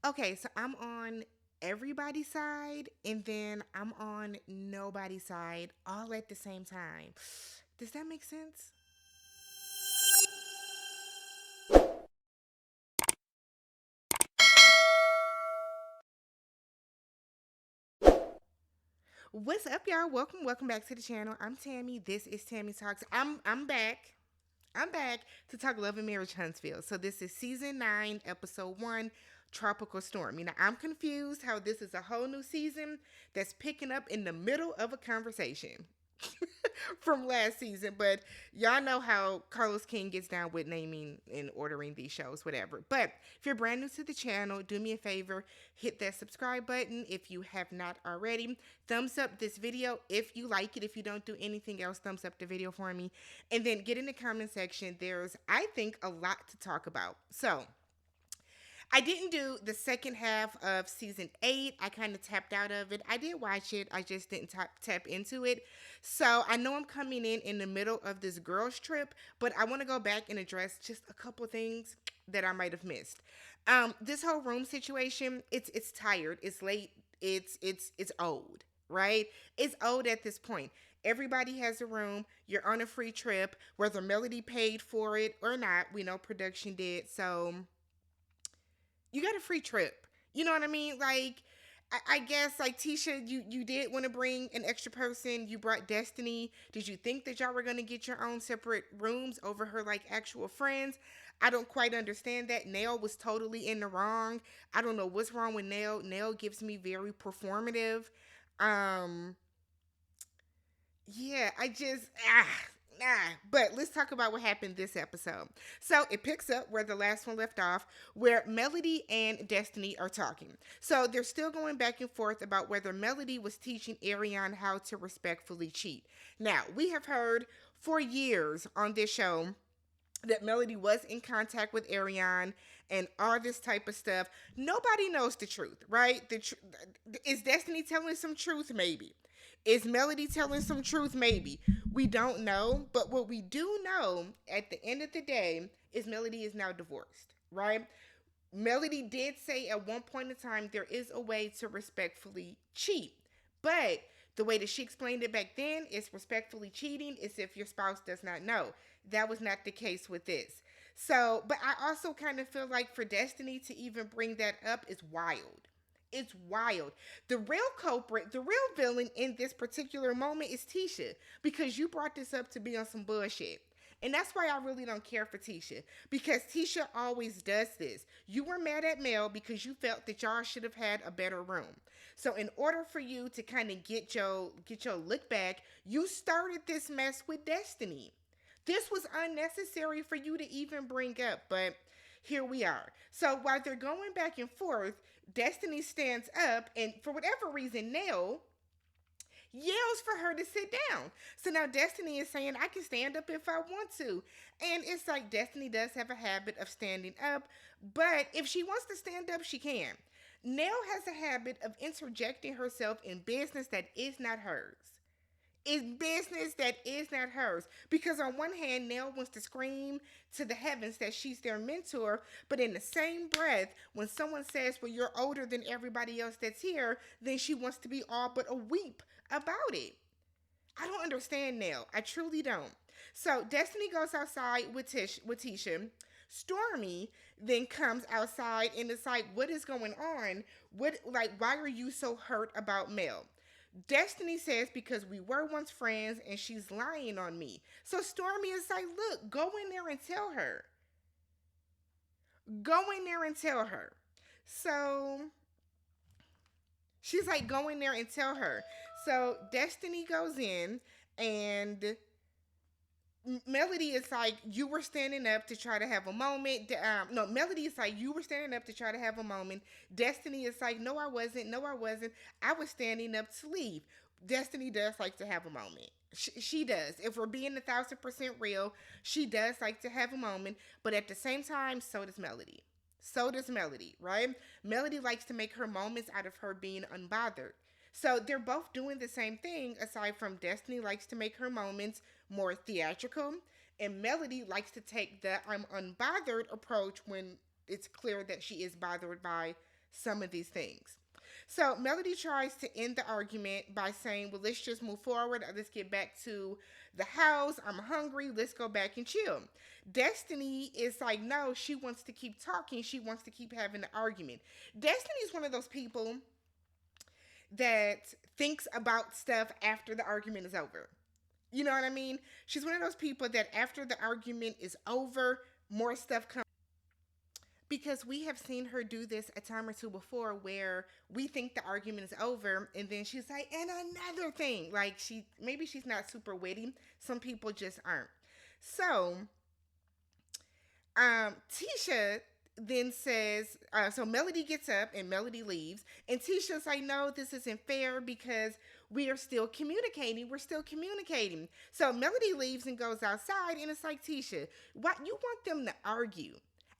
Okay, so I'm on everybody's side and then I'm on nobody's side all at the same time. Does that make sense? What's up, y'all? Welcome back to the channel. I'm Tammy. This is TammyTalks. I'm back. I'm back to talk Love and Marriage Huntsville. So this is season 9, episode 1, Tropical Storm. You know, I'm confused how this is a whole new season that's picking up in the middle of a conversation from last season. But y'all know how Carlos King gets down with naming and ordering these shows, whatever. But if you're brand new to the channel, do me a favor, hit that subscribe button if you have not already. Thumbs up this video if you like it. If you don't do anything else, thumbs up the video for me. And then get in the comment section. There's, I think, a lot to talk about. So, I didn't do the second half of season 8. I kind of tapped out of it. I did watch it. I just didn't tap into it. So I know I'm coming in the middle of this girls trip, but I want to go back and address just a couple things that I might have missed. This whole room situation, it's tired. It's late. It's old, right? It's old at this point. Everybody has a room. You're on a free trip, whether Melody paid for it or not. We know production did. So you got a free trip. You know what I mean? Like, I guess like Tisha, you did want to bring an extra person. You brought Destiny. Did you think that y'all were gonna get your own separate rooms over her like actual friends? I don't quite understand that. Nail was totally in the wrong. I don't know what's wrong with Nail. Nail gives me very performative. Um, yeah, I just but let's talk about what happened this episode. So it picks up where the last one left off, where Melody and Destiny are talking. So they're still going back and forth about whether Melody was teaching Ariane how to respectfully cheat. Now, we have heard for years on this show that Melody was in contact with Ariane and all this type of stuff. Nobody knows the truth, right? Is Destiny telling some truth? Maybe. Is Melody telling some truth? Maybe. We don't know. But what we do know at the end of the day is Melody is now divorced, right? Melody did say at one point in time there is a way to respectfully cheat. But the way that she explained it back then is respectfully cheating is if your spouse does not know. That was not the case with this. So, but I also kind of feel like for Destiny to even bring that up is wild. It's wild. The real culprit, the real villain in this particular moment is Tisha because you brought this up to be on some bullshit. And that's why I really don't care for Tisha because Tisha always does this. You were mad at Mel because you felt that y'all should have had a better room. So in order for you to kind of get your look back, you started this mess with Destiny. This was unnecessary for you to even bring up, but here we are. So while they're going back and forth, Destiny stands up, and for whatever reason, Nell yells for her to sit down. So now Destiny is saying, I can stand up if I want to. And it's like Destiny does have a habit of standing up, but if she wants to stand up, she can. Nell has a habit of interjecting herself in business that is not hers. It's business that is not hers. Because on one hand, Nell wants to scream to the heavens that she's their mentor, but in the same breath, when someone says, well, you're older than everybody else that's here, then she wants to be all but a weep about it. I don't understand Nell. I truly don't. So Destiny goes outside with Tisha. Stormi then comes outside and it's like, what is going on? Why are you so hurt about Mel? Destiny says because we were once friends and she's lying on me. So Stormi is like, look, go in there and tell her. Go in there and tell her. So she's like, go in there and tell her. So Destiny goes in and Melody is like, you were standing up to try to have a moment. No, Melody is like, you were standing up to try to have a moment. Destiny is like, no, I wasn't. No, I wasn't. I was standing up to leave. Destiny does like to have a moment. She does. If we're being 1,000% real, she does like to have a moment. But at the same time, so does Melody. So does Melody, right? Melody likes to make her moments out of her being unbothered. So they're both doing the same thing, aside from Destiny likes to make her moments more theatrical, and Melody likes to take the I'm unbothered approach when it's clear that she is bothered by some of these things. So Melody tries to end the argument by saying, well, let's just move forward. Let's get back to the house. I'm hungry. Let's go back and chill. Destiny is like, no, she wants to keep talking. She wants to keep having the argument. Destiny is one of those people that thinks about stuff after the argument is over. You know what I mean? She's one of those people that after the argument is over, more stuff comes. Because we have seen her do this a time or two before where we think the argument is over and then she's like, and another thing. Like maybe she's not super witty. Some people just aren't. So, Tisha then says, so Melody gets up and Melody leaves. And Tisha's like, no, this isn't fair because we are still communicating. We're still communicating. So Melody leaves and goes outside and it's like, Tisha, what you want them to argue?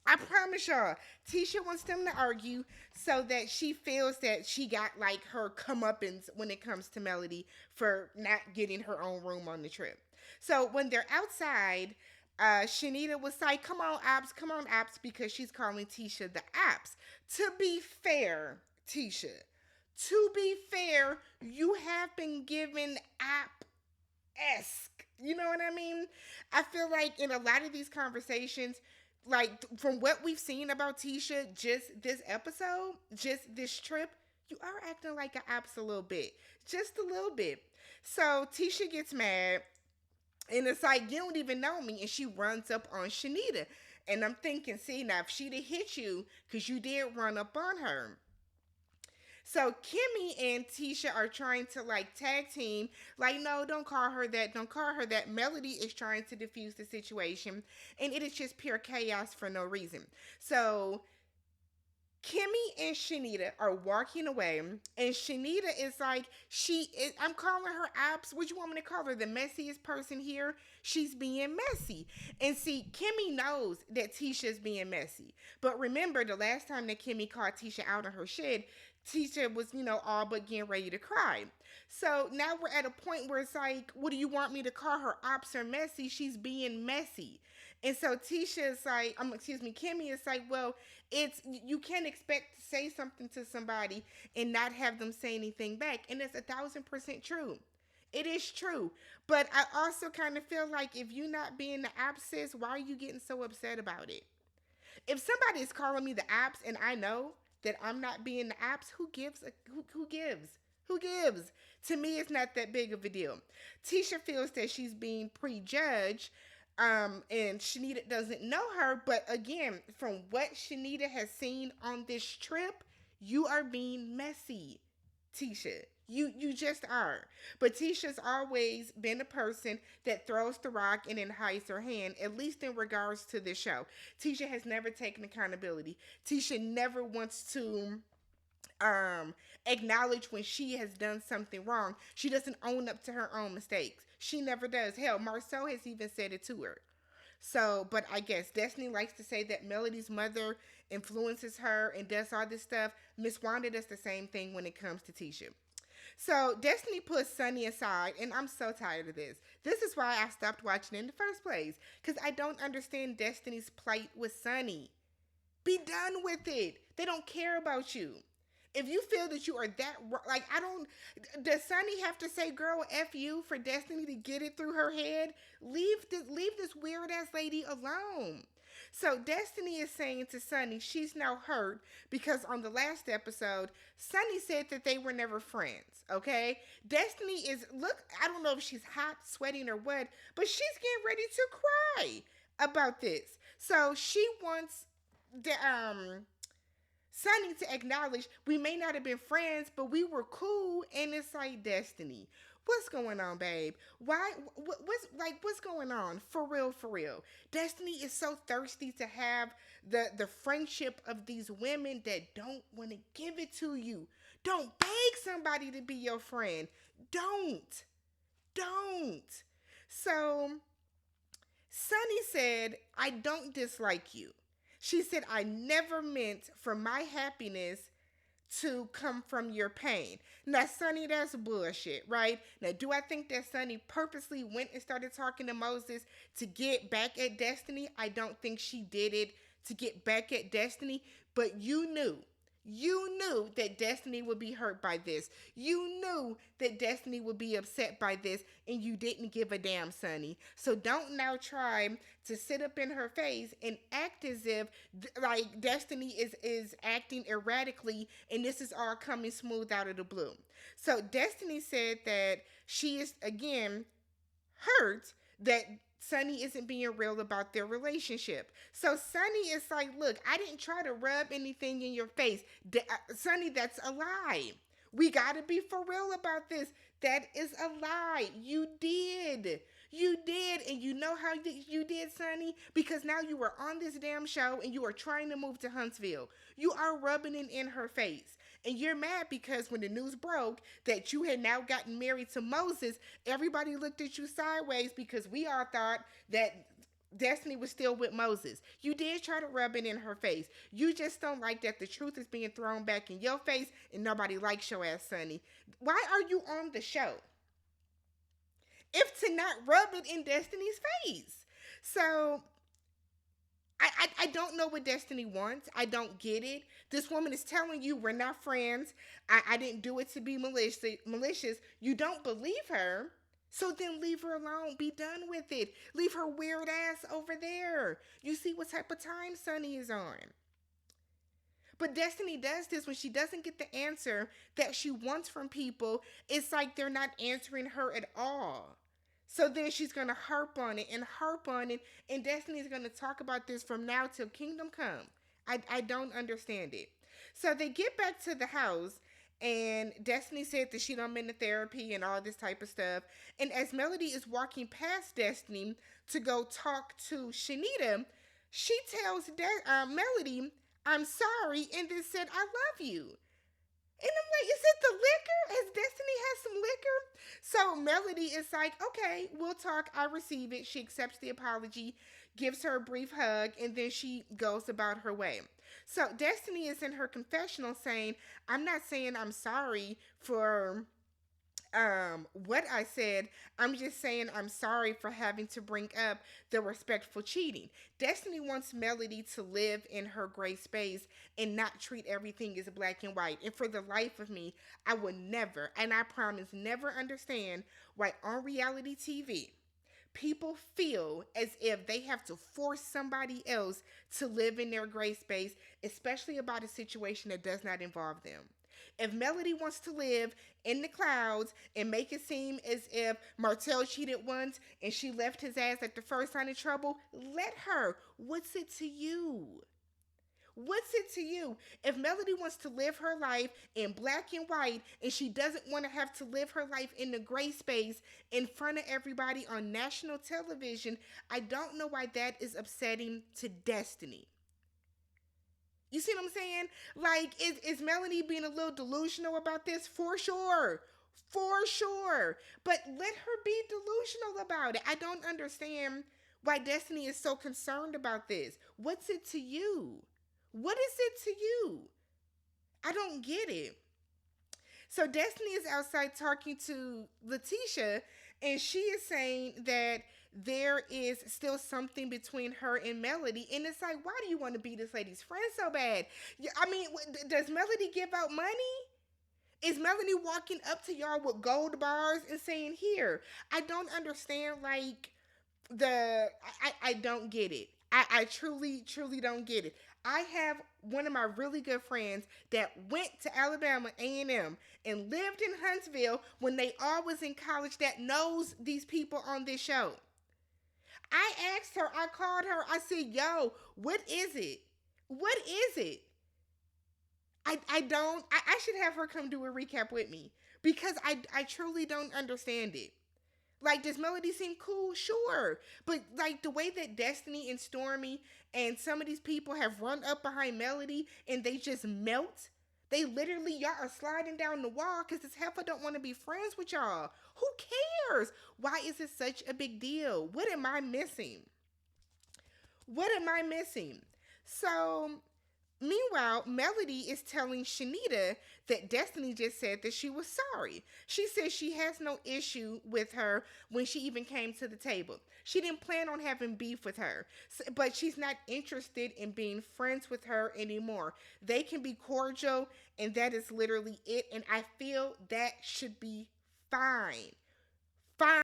I promise y'all, Tisha wants them to argue so that she feels that she got like her comeuppance when it comes to Melody for not getting her own room on the trip. So when they're outside, Shenita was like, come on, apps, because she's calling Tisha the apps. To be fair, Tisha, you have been given app-esque. You know what I mean? I feel like in a lot of these conversations, like from what we've seen about Tisha, just this episode, just this trip, you are acting like an apps a little bit. Just a little bit. So Tisha gets mad. And it's like, you don't even know me. And she runs up on Shenita. And I'm thinking, see, now if she'd have hit you, because you did run up on her. So Kimmy and Tisha are trying to like tag team. Like, no, don't call her that. Don't call her that. Melody is trying to diffuse the situation. And it is just pure chaos for no reason. So Kimmy and Shenita are walking away, and Shenita is like, I'm calling her apps. What you want me to call her? The messiest person here? She's being messy. And see, Kimmy knows that Tisha's being messy. But remember, the last time that Kimmy called Tisha out on her shit, Tisha was, all but getting ready to cry. So now we're at a point where it's like, what do you want me to call her? Ops or messy? She's being messy. And so Tisha is like, Kimmy is like, well, you can't expect to say something to somebody and not have them say anything back. And it's 1,000% true. It is true. But I also kind of feel like if you're not being the apps, sis, why are you getting so upset about it? If somebody is calling me the apps and I know that I'm not being the apps, who gives? Who gives? Who gives? To me, it's not that big of a deal. Tisha feels that she's being prejudged, and Shenita doesn't know her. But again, from what Shenita has seen on this trip, you are being messy, Tisha. You just are. But Tisha's always been a person that throws the rock and then hides her hand, at least in regards to this show. Tisha has never taken accountability. Tisha never wants to acknowledge when she has done something wrong. She doesn't own up to her own mistakes. She never does. Hell, Marcel has even said it to her. So, but I guess Destiny likes to say that Melody's mother influences her and does all this stuff. Miss Wanda does the same thing when it comes to Tisha. So Destiny puts Sunny aside, and I'm so tired of this. This is why I stopped watching in the first place, because I don't understand Destiny's plight with Sunny. Be done with it. They don't care about you. If you feel that you are that, like, does Sunny have to say, girl, F you for Destiny to get it through her head? Leave this weird ass lady alone. So Destiny is saying to Sunny she's now hurt because on the last episode, Sunny said that they were never friends, okay? Destiny is, look, I don't know if she's hot, sweating, or what, but she's getting ready to cry about this. So she wants Sunny to acknowledge we may not have been friends, but we were cool, and it's like, Destiny, what's going on, babe? What's going on? For real. Destiny is so thirsty to have the friendship of these women that don't want to give it to you. Don't beg somebody to be your friend. Don't. So, Sunny said, I don't dislike you. She said, I never meant for my happiness to come from your pain. Now, Sunny, that's bullshit, right? Now, do I think that Sunny purposely went and started talking to Moses to get back at Destiny? I don't think she did it to get back at Destiny, but you knew. You knew that Destiny would be hurt by this. You knew that Destiny would be upset by this, and you didn't give a damn, Sonny. So don't now try to sit up in her face and act as if like Destiny is acting erratically, and this is all coming smooth out of the blue. So Destiny said that she is again hurt that Sonny isn't being real about their relationship. So Sonny is like, look, I didn't try to rub anything in your face. Sonny, that's a lie. We got to be for real about this. That is a lie. You did. You did. And you know how you did, Sonny? Because now you were on this damn show and you are trying to move to Huntsville. You are rubbing it in her face. And you're mad because when the news broke that you had now gotten married to Moses, everybody looked at you sideways because we all thought that Destiny was still with Moses. You did try to rub it in her face. You just don't like that the truth is being thrown back in your face and nobody likes your ass, Sonny. Why are you on the show if to not rub it in Destiny's face? So I don't know what Destiny wants. I don't get it. This woman is telling you we're not friends. I didn't do it to be malicious. You don't believe her. So then leave her alone. Be done with it. Leave her weird ass over there. You see what type of time Sonny is on. But Destiny does this when she doesn't get the answer that she wants from people. It's like they're not answering her at all. So then she's going to harp on it and harp on it. And Destiny's going to talk about this from now till kingdom come. I don't understand it. So they get back to the house and Destiny said that she done been to therapy and all this type of stuff. And as Melody is walking past Destiny to go talk to Shenita, she tells Melody, I'm sorry, and then said, I love you. And I'm like, is it the liquor? Has Destiny had some liquor? So Melody is like, okay, we'll talk. I receive it. She accepts the apology, gives her a brief hug, and then she goes about her way. So Destiny is in her confessional saying, I'm not saying I'm sorry for what I said. I'm just saying I'm sorry for having to bring up the respectful cheating. Destiny wants Melody to live in her gray space and not treat everything as black and white. And for the life of me, I will never, and I promise never understand why on reality TV people feel as if they have to force somebody else to live in their gray space, especially about a situation that does not involve them. If Melody wants to live in the clouds and make it seem as if Martell cheated once and she left his ass at the first sign of trouble, let her. What's it to you? What's it to you? If Melody wants to live her life in black and white and she doesn't want to have to live her life in the gray space in front of everybody on national television, I don't know why that is upsetting to Destiny. You see what I'm saying? Like, is Melanie being a little delusional about this? For sure. For sure. But let her be delusional about it. I don't understand why Destiny is so concerned about this. What's it to you? What is it to you? I don't get it. So Destiny is outside talking to LaTisha, and she is saying that there is still something between her and Melody. And it's like, why do you want to be this lady's friend so bad? I mean, does Melody give out money? Is Melody walking up to y'all with gold bars and saying, here? I don't understand, like, I don't get it. I truly, truly don't get it. I have one of my really good friends that went to Alabama A&M and lived in Huntsville when they all was in college that knows these people on this show. I asked her, I called her, I said, yo, what is it? What is it? I should have her come do a recap with me because I truly don't understand it. Like, does Melody seem cool? Sure. But, like, the way that Destiny and Stormi and some of these people have run up behind Melody and they just melt. They literally, y'all are sliding down the wall because this heifer don't want to be friends with y'all. Who cares? Why is it such a big deal? What am I missing? What am I missing? So, Meanwhile, Melody is telling Shenita that Destiny just said that she was sorry. She says she has no issue with her when she even came to the table. She didn't plan on having beef with her, but she's not interested in being friends with her anymore. They can be cordial, and that is literally it. And I feel that should be fine. Fine.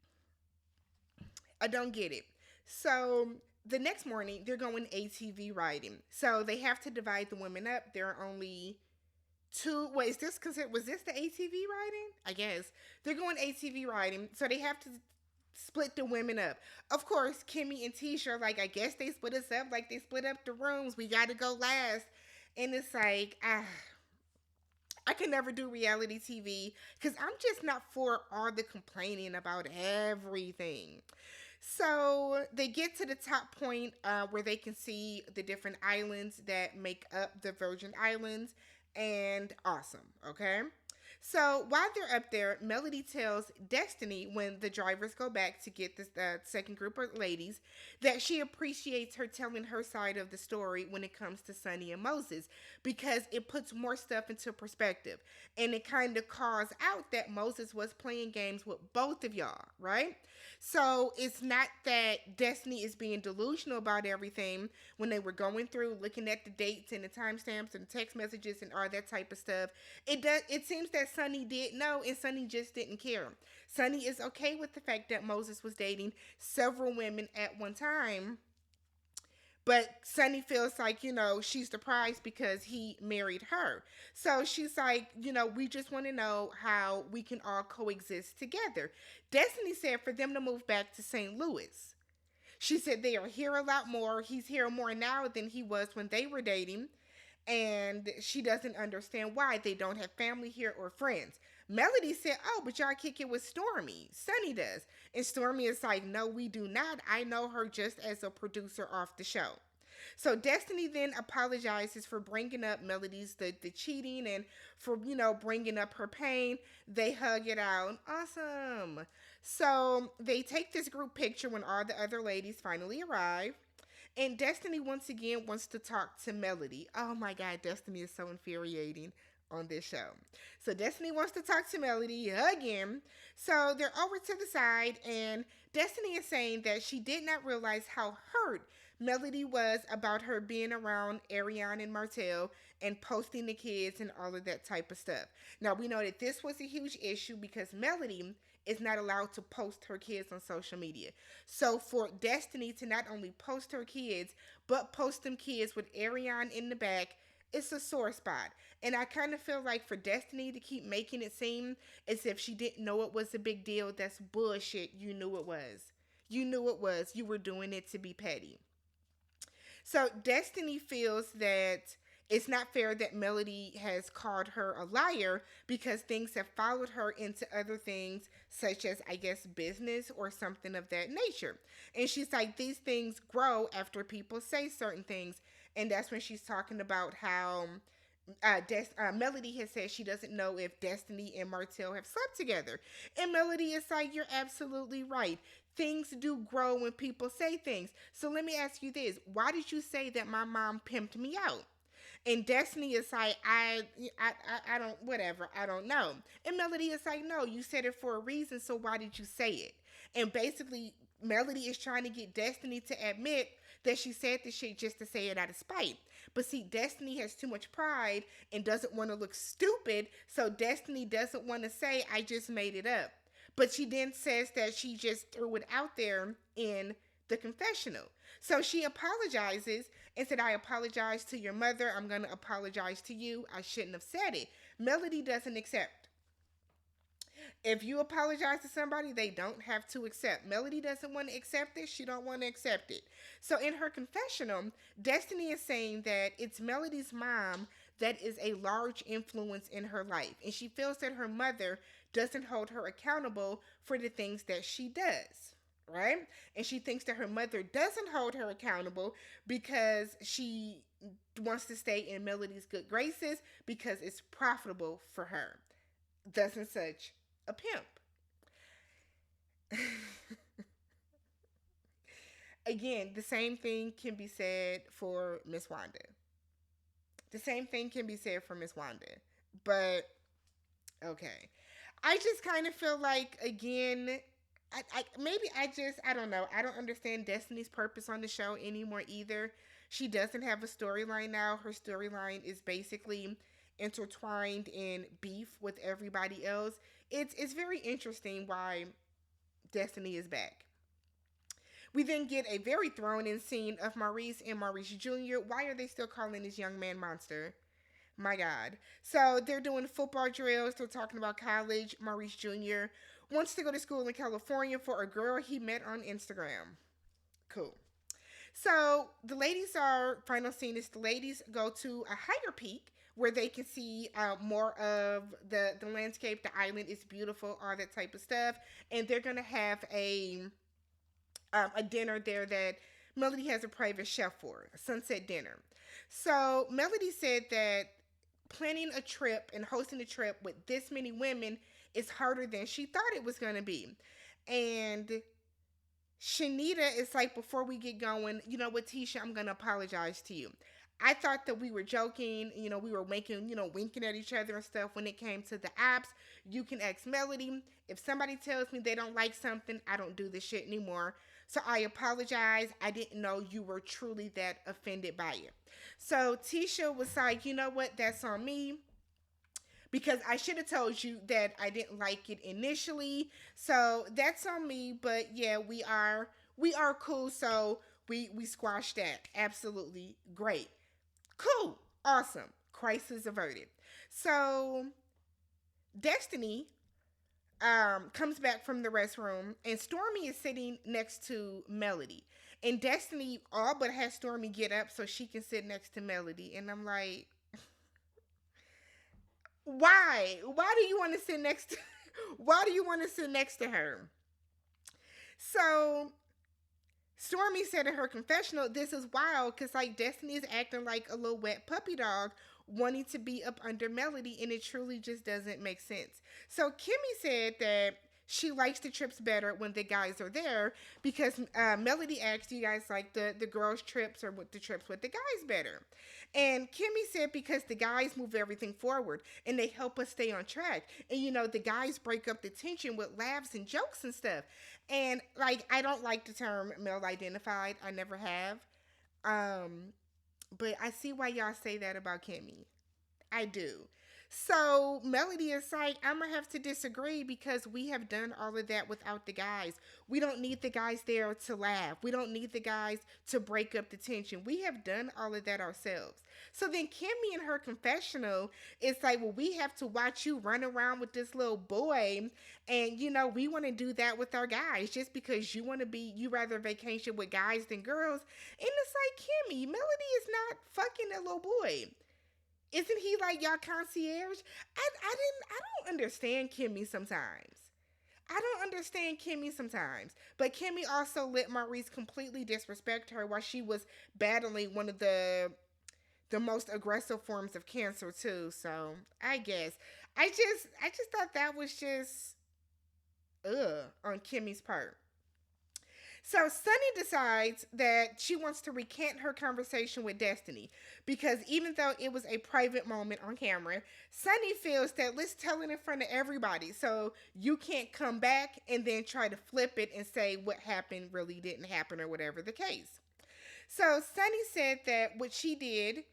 I don't get it. So the next morning, they're going ATV riding. So they have to divide the women up. There are only two. Wait, is this considered? Was this the ATV riding? I guess they're going ATV riding. So they have to split the women up. Of course, Kimmy and Tisha are like, I guess they split us up like they split up the rooms. We got to go last. And it's like, I can never do reality TV because I'm just not for all the complaining about everything. So they get to the top point where they can see the different islands that make up the Virgin Islands, and awesome, okay? So while they're up there, Melody tells Destiny when the drivers go back to get this second group of ladies that she appreciates her telling her side of the story when it comes to Sonny and Moses because it puts more stuff into perspective. And it kind of calls out that Moses was playing games with both of y'all, right? So it's not that Destiny is being delusional about everything when they were going through looking at the dates and the timestamps and the text messages and all that type of stuff. It seems that Sonny did know and Sonny just didn't care. Sonny is okay with the fact that Moses was dating several women at one time. But Sonny feels like, she's the prize because he married her. So she's like, we just want to know how we can all coexist together. Destiny said for them to move back to St. Louis. She said they are here a lot more. He's here more now than he was when they were dating. And she doesn't understand why they don't have family here or friends. Melody said, oh, but y'all kick it with Stormi. Sonny does. And Stormi is like, no, we do not. I know her just as a producer off the show. So Destiny then apologizes for bringing up Melody's the cheating and for, bringing up her pain. They hug it out. Awesome. So they take this group picture when all the other ladies finally arrive. And Destiny once again wants to talk to Melody. Oh my God, Destiny is so infuriating on this show. So Destiny wants to talk to Melody again. So they're over to the side, and Destiny is saying that she did not realize how hurt Melody was about her being around Ariane and Martell and posting the kids and all of that type of stuff. Now we know that this was a huge issue because Melody is not allowed to post her kids on social media. So for Destiny to not only post her kids, but post them kids with Ariane in the back, it's a sore spot. And I kind of feel like for Destiny to keep making it seem as if she didn't know it was a big deal, that's bullshit. You knew it was. You knew it was. You were doing it to be petty. So Destiny feels that it's not fair that Melody has called her a liar because things have followed her into other things, such as, I guess, business or something of that nature. And she's like, these things grow after people say certain things. And that's when she's talking about how Melody has said she doesn't know if Destiny and Martell have slept together. And Melody is like, you're absolutely right. Things do grow when people say things. So let me ask you this. Why did you say that my mom pimped me out? And Destiny is like, I don't, whatever, I don't know. And Melody is like, no, you said it for a reason, so why did you say it? And basically, Melody is trying to get Destiny to admit that she said this shit just to say it out of spite. But see, Destiny has too much pride and doesn't want to look stupid, so Destiny doesn't want to say, I just made it up. But she then says that she just threw it out there in the confessional. So she apologizes and said, I apologize to your mother. I'm going to apologize to you. I shouldn't have said it. Melody doesn't accept. If you apologize to somebody, they don't have to accept. Melody doesn't want to accept it. She don't want to accept it. So in her confessional, Destiny is saying that it's Melody's mom that is a large influence in her life. And she feels that her mother doesn't hold her accountable for the things that she does. Right? And she thinks that her mother doesn't hold her accountable because she wants to stay in Melody's good graces because it's profitable for her. Thus and such a pimp. Again, the same thing can be said for Miss Wanda. The same thing can be said for Miss Wanda. But okay. I just kind of feel like again, I don't know. I don't understand Destiny's purpose on the show anymore either. She doesn't have a storyline now. Her storyline is basically intertwined in beef with everybody else. It's very interesting why Destiny is back. We then get a very thrown in scene of Maurice and Maurice Jr. Why are they still calling this young man Monster? My God. So they're doing football drills. They're talking about college. Maurice Jr. wants to go to school in California for a girl he met on Instagram. Cool. So the ladies are, final scene is the ladies go to a higher peak where they can see more of the landscape. The island is beautiful, all that type of stuff. And they're going to have a dinner there that Melody has a private chef for, a sunset dinner. So Melody said that planning a trip and hosting a trip with this many women is harder than she thought it was going to be. And Shenita is like, before we get going, you know what, Tisha, I'm going to apologize to you. I thought that we were joking, we were making, winking at each other and stuff when it came to the apps. You can ask Melody. If somebody tells me they don't like something, I don't do this shit anymore. So I apologize. I didn't know you were truly that offended by it. So Tisha was like, you know what? That's on me. Because I should have told you that I didn't like it initially. So that's on me. But yeah, we are cool. So we squashed that. Absolutely great. Cool. Awesome. Crisis averted. So Destiny comes back from the restroom, and Stormi is sitting next to Melody. And Destiny all but has Stormi get up so she can sit next to Melody. And I'm like, why? Why do you want to sit next to why do you want to sit next to her? So Stormi said in her confessional, this is wild because like Destiny is acting like a little wet puppy dog wanting to be up under Melody, and it truly just doesn't make sense. So Kimmy said that she likes the trips better when the guys are there because Melody asked, you guys like the girls' trips or with the trips with the guys better? And Kimmy said because the guys move everything forward and they help us stay on track. And the guys break up the tension with laughs and jokes and stuff. And like, I don't like the term male identified. I never have. But I see why y'all say that about Kimmy. I do. So Melody is like, I'm gonna have to disagree because we have done all of that without the guys. We don't need the guys there to laugh. We don't need the guys to break up the tension. We have done all of that ourselves. So then Kimmy in her confessional is like, well, we have to watch you run around with this little boy, and we want to do that with our guys just because you rather vacation with guys than girls. And it's like, Kimmy, Melody is not fucking a little boy. Isn't he like y'all concierge? I don't understand Kimmy sometimes. I don't understand Kimmy sometimes. But Kimmy also let Maurice completely disrespect her while she was battling one of the most aggressive forms of cancer too. So I guess I just thought that was just on Kimmy's part. So Sunny decides that she wants to recant her conversation with Destiny because even though it was a private moment on camera, Sunny feels that let's tell it in front of everybody so you can't come back and then try to flip it and say what happened really didn't happen or whatever the case. So Sunny said that what she did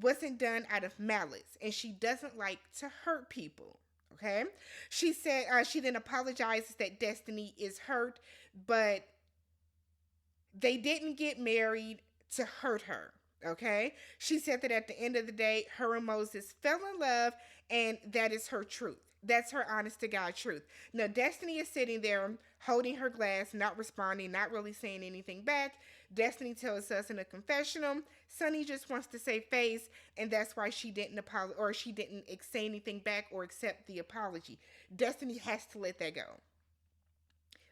wasn't done out of malice and she doesn't like to hurt people. Okay? She said she then apologizes that Destiny is hurt, but they didn't get married to hurt her, okay? She said that at the end of the day, her and Moses fell in love, and that is her truth. That's her honest to God truth. Now, Destiny is sitting there holding her glass, not responding, not really saying anything back. Destiny tells us in a confessional, Sunny just wants to save face, and that's why she didn't apologize, or she didn't say anything back or accept the apology. Destiny has to let that go.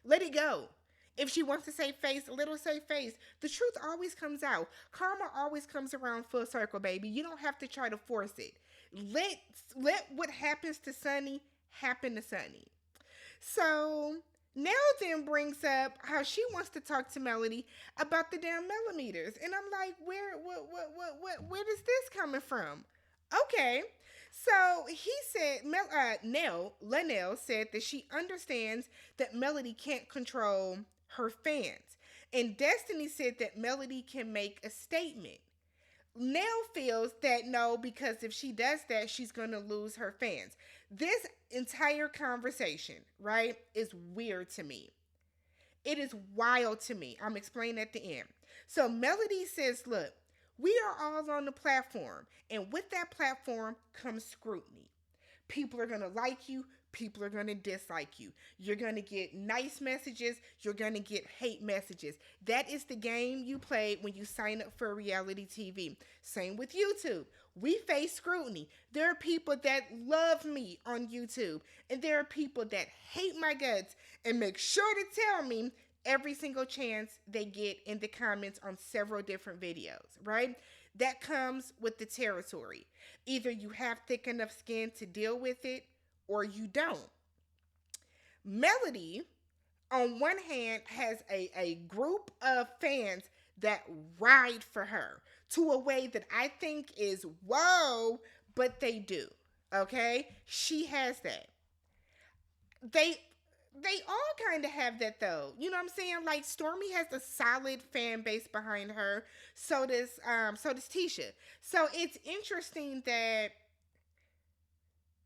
Let it go. If she wants to save face, let her save face. The truth always comes out. Karma always comes around full circle, baby. You don't have to try to force it. Let what happens to Sunny happen to Sunny. So now then brings up how she wants to talk to Melody about the damn millimeters. And I'm like, where does this coming from? Okay. So he said, Lanelle said that she understands that Melody can't control her fans. And Destiny said that Melody can make a statement. Nell feels that no, because if she does that, she's going to lose her fans. This entire conversation, right, is weird to me. It is wild to me. I'm explaining at the end. So Melody says, look, we are all on the platform, and with that platform comes scrutiny. People are going to like you. People are going to dislike you. You're going to get nice messages. You're going to get hate messages. That is the game you play when you sign up for reality TV. Same with YouTube. We face scrutiny. There are people that love me on YouTube, and there are people that hate my guts and make sure to tell me every single chance they get in the comments on several different videos, right? That comes with the territory. Either you have thick enough skin to deal with it or you don't. Melody, on one hand, has a group of fans that ride for her to a way that I think is whoa, but they do. Okay? She has that. They they all kind of have that though. You know what I'm saying? Like Stormi has a solid fan base behind her. So does Tisha. So it's interesting that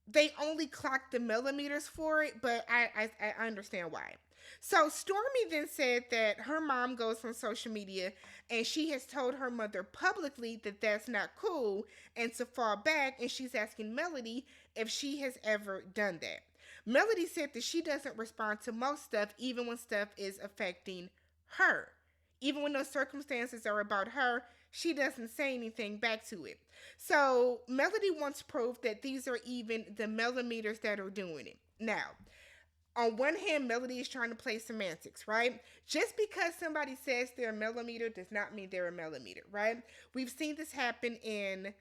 they only clocked the millimeters for it, but I understand why. So Stormi then said that her mom goes on social media and she has told her mother publicly that that's not cool and to fall back, and she's asking Melody if she has ever done that. Melody said that she doesn't respond to most stuff, even when stuff is affecting her. Even when those circumstances are about her, she doesn't say anything back to it. So Melody wants proof that these are even the millimeters that are doing it. Now, on one hand, Melody is trying to play semantics, right? Just because somebody says they're a millimeter does not mean they're a millimeter, right? We've seen this happen in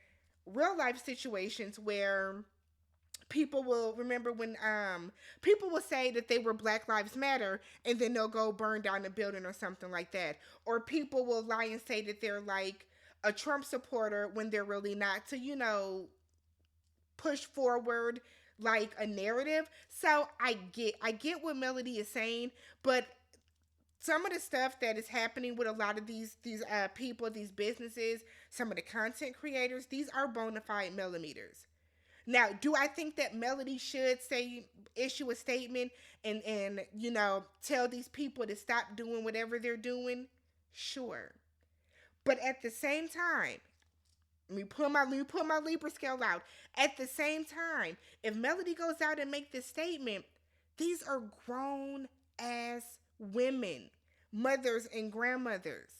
real life situations where people will remember when people will say that they were Black Lives Matter and then they'll go burn down a building or something like that. Or people will lie and say that they're like a Trump supporter when they're really not, to, push forward like a narrative. So I get what Melody is saying, but some of the stuff that is happening with a lot of these people, these businesses, some of the content creators, these are bona fide millimeters. Now, do I think that Melody should issue a statement and tell these people to stop doing whatever they're doing? Sure. But at the same time, let me put my Libra scale out. At the same time, if Melody goes out and make this statement, these are grown ass women, mothers and grandmothers.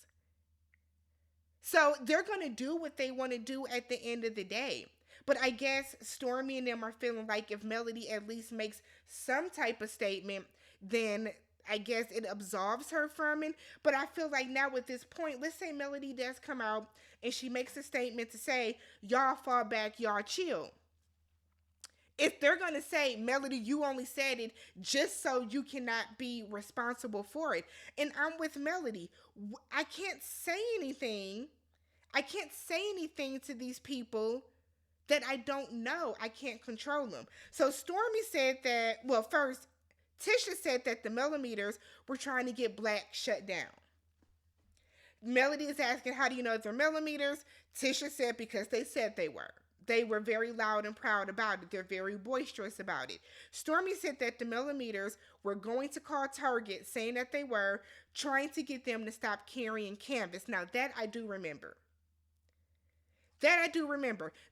So they're going to do what they want to do at the end of the day. But I guess Stormi and them are feeling like if Melody at least makes some type of statement, then I guess it absolves her from it. But I feel like now at this point, let's say Melody does come out and she makes a statement to say, y'all fall back, y'all chill. If they're going to say, Melody, you only said it just so you cannot be responsible for it. And I'm with Melody. I can't say anything. I can't say anything to these people that I don't know. I can't control them. So Stormi said that, well, first, Tisha said that the millimeters were trying to get Black shut down. Melody is asking, how do you know they're millimeters? Tisha said because they said they were. They were very loud and proud about it. They're very boisterous about it. Stormi said that the millimeters were going to call Target, saying that they were trying to get them to stop carrying canvas. Now, that I do remember.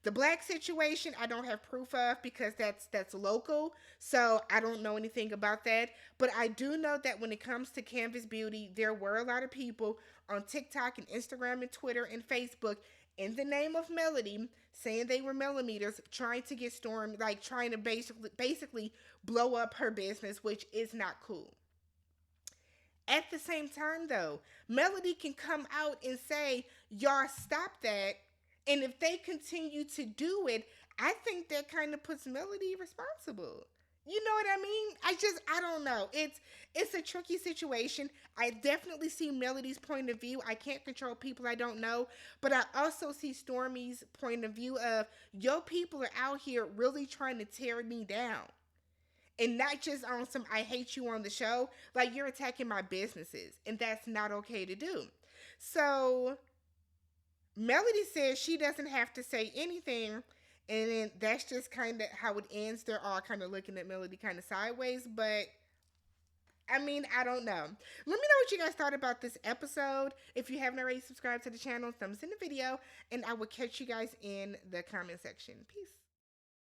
The Black situation, I don't have proof of because that's local, so I don't know anything about that. But I do know that when it comes to Canvas Beauty, there were a lot of people on TikTok and Instagram and Twitter and Facebook in the name of Melody saying they were millimeters, trying to get Storm, like trying to basically blow up her business, which is not cool. At the same time, though, Melody can come out and say, y'all stop that. And if they continue to do it, I think that kind of puts Melody responsible. You know what I mean? I don't know. It's a tricky situation. I definitely see Melody's point of view. I can't control people I don't know, but I also see Stormi's point of view of yo people are out here really trying to tear me down. And not just on some I hate you on the show, like you're attacking my businesses, and that's not okay to do. So Melody says she doesn't have to say anything, and then that's just kind of how it ends. They're all kind of looking at Melody kind of sideways, but I mean, I don't know. Let me know what you guys thought about this episode. If you haven't already subscribed to the channel, thumbs in the video, and I will catch you guys in the comment section. Peace.